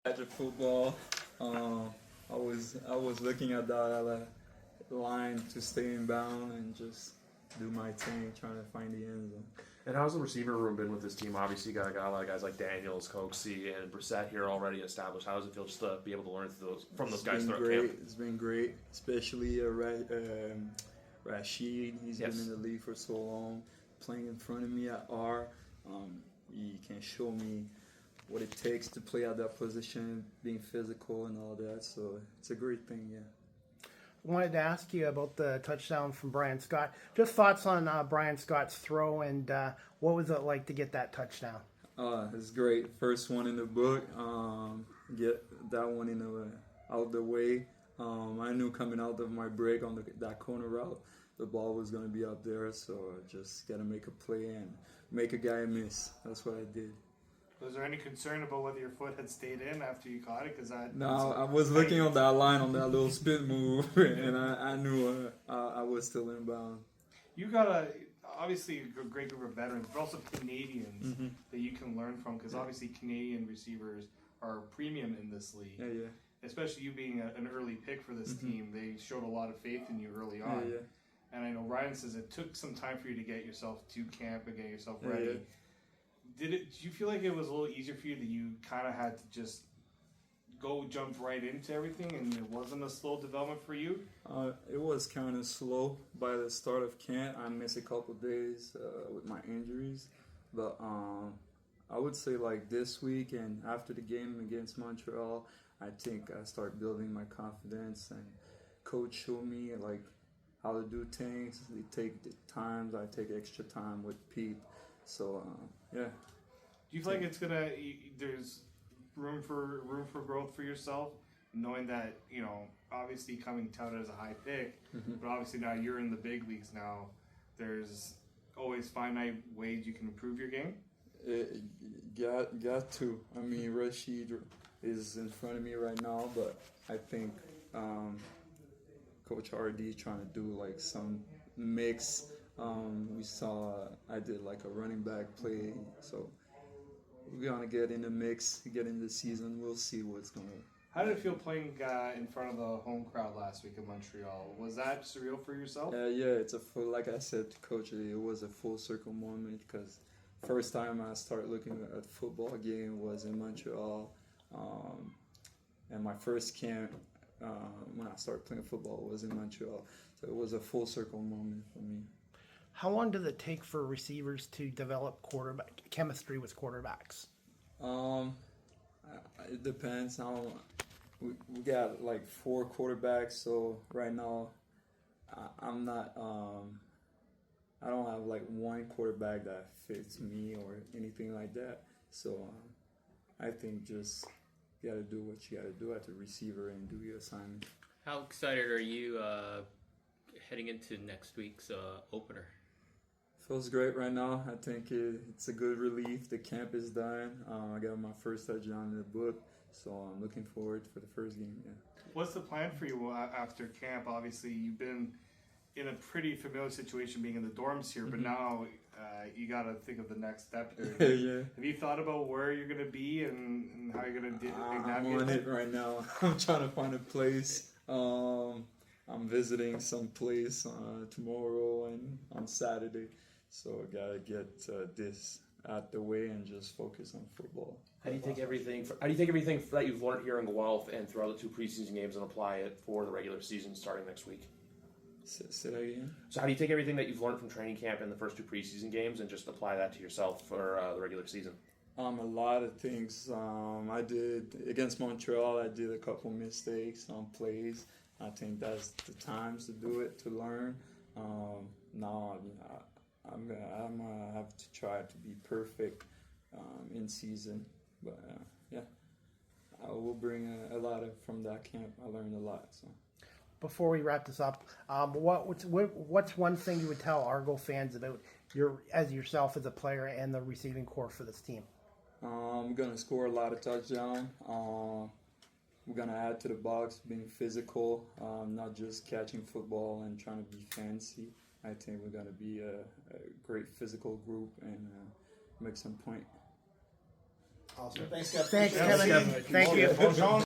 At football, I was looking at that line to stay in bound and just do my thing, trying to find the end zone. And how's the receiver room been with this team? Obviously, you got a lot of guys like Daniels, Coxie, and Brissett here already established. How does it feel just to be able to learn from those guys throughout camp? It's been great, especially Rashid. He's been in the league for so long, playing in front of me at R. He can show me what it takes to play at that position, being physical and all that. So it's a great thing, yeah. I wanted to ask you about the touchdown from Brian Scott. Just thoughts on Brian Scott's throw and what was it like to get that touchdown? It's great. First one in the book. Get that one out the way. I knew coming out of my break on that corner route, the ball was going to be up there. So I just got to make a play and make a guy miss. That's what I did. Was there any concern about whether your foot had stayed in after you caught it? No, I was looking on that line on that little spin move, and I knew I was still inbound. You got obviously a great group of veterans, but also Canadians that you can learn from, because obviously Canadian receivers are premium in this league. Yeah. Especially you being an early pick for this team, they showed a lot of faith in you early on. Yeah. And I know Ryan says it took some time for you to get yourself to camp and get yourself ready. Yeah. Did you feel like it was a little easier for you that you kind of had to just jump right into everything and it wasn't a slow development for you? It was kind of slow by the start of camp. I missed a couple days with my injuries, but I would say like this week and after the game against Montreal, I think I start building my confidence, and coach showed me like how to do things. They take the times, I take extra time with Pete. So yeah. Do you feel like it's there's room for growth for yourself, knowing that obviously coming touted as a high pick, but obviously now you're in the big leagues now. There's always finite ways you can improve your game. Got to. I mean, Rashid is in front of me right now, but I think Coach RD trying to do like some mix. We saw I did like a running back play, so we're gonna get in the mix, get in the season. We'll see what's gonna. How did it feel playing in front of the home crowd last week in Montreal? Was that surreal for yourself? Yeah, it's like I said to Coach, it was a full circle moment because first time I started looking at football game was in Montreal, and my first camp when I started playing football was in Montreal. So it was a full circle moment for me. How long does it take for receivers to develop quarterback chemistry with quarterbacks? It depends. We got like 4 quarterbacks, so right now I'm not. I don't have like one quarterback that fits me or anything like that. So I think just you got to do what you got to do at the receiver and do your assignment. How excited are you heading into next week's opener? Feels great right now. I think it's a good relief. The camp is done. I got my first touchdown in the book, so I'm looking forward for the first game. Yeah. What's the plan for you after camp? Obviously, you've been in a pretty familiar situation being in the dorms here, but now you got to think of the next step here. Yeah. Have you thought about where you're going to be and how you're going to I'm on it right now. I'm trying to find a place. I'm visiting some place tomorrow and on Saturday. So I gotta get this out the way and just focus on football. How do you take everything that you've learned here in Guelph and throughout the 2 preseason games and apply it for the regular season starting next week? Say that again? So how do you take everything that you've learned from training camp in the first 2 preseason games and just apply that to yourself for the regular season? A lot of things. I did against Montreal. I did a couple mistakes on plays. I think that's the times to do it, to learn. Now I'm gonna have to try to be perfect in season, but yeah, I will bring a lot from that camp. I learned a lot. So Before we wrap this up, what's one thing you would tell Argo fans about yourself as a player and the receiving corps for this team? I'm gonna score a lot of touchdowns. We're gonna add to the box, being physical, not just catching football and trying to be fancy. I think we're going to be a great physical group and make some point. Awesome. Thanks, Kevin. Thanks, Appreciate it. Kevin. Thank you.